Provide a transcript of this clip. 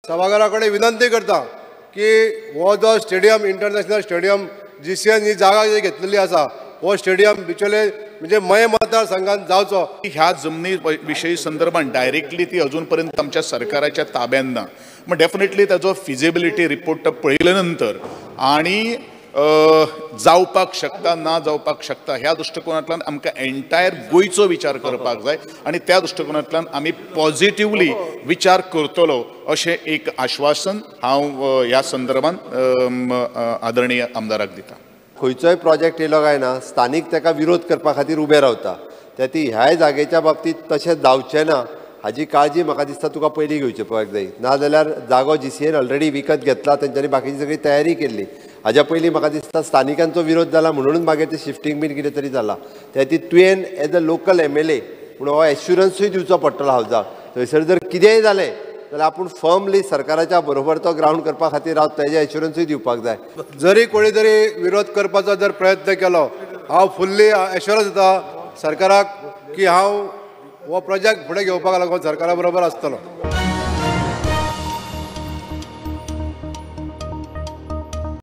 सभाघरा कडेन विनंती करता की हो जो स्टेडियम इंटरनॅशनल स्टेडियम GCN ही जागा जी घेतलेली आसा हो स्टेडियम बिचोले म्हणजे मय मतदारसंघात जावचो। ह्या जमनी विषयी संदर्भात डायरेक्टली ती अजूनपर्यंत आमच्या सरकाराच्या ताब्यात ना, मग डेफिनेटली ताजो फिजिबिलिटी रिपोर्ट पळयले नंतर आणि जावपाक शकता ना जावपाक शकता ह्या दृष्टिकोनांतल्यान आमकां एंटायर गोंयचो विचार करपाक जाय आणि त्या दृष्टिकोनांतल्यान आमी पॉझिटिव्हली विचार करतलो अशें एक आश्वासन हांव ह्या संदर्भात आदरणीय आमदाराक दिता। खंयचोय प्रोजेक्ट येयलो काय ना स्थानिक ताका विरोध करपा खातीर उबे रावता, त्या ती ह्याय जागेच्या बाबतीत तशें जावचें ना हाजी काळजी म्हाका दिसता तुका पयलीं घेवची पडपाक जाय। नाजाल्यार जागो GCN ऑलरेडी विकत घेतला, तेंच्यांनी बाकीची सगळी तयारी केल्ली। हाज्या पयलीं म्हाका दिसता स्थानिकांचो विरोध जाला म्हणून मागीर ते शिफ्टींग बीन कितें तरी जाला, त्या ती तुवें एज अ लोकल MLA म्हणून हो एश्युरन्सूय दिवचो पडटलो हावजाक। थंयसर जर कितेंय जालें जाल्यार आपूण फर्मली सरकाराच्या बरोबर तो ग्राउंड करपा खातीर रावता हेजें एश्युरन्सूय दिवपाक जाय। जरी कोणी तरी विरोध करपाचो जर प्रयत्न केलो हांव फुल्ली एश्युरन्स दिता सरकाराक की हांव हो प्रोजेक्ट फुडें घेवपाक लागून सरकारा बरोबर आसतलो।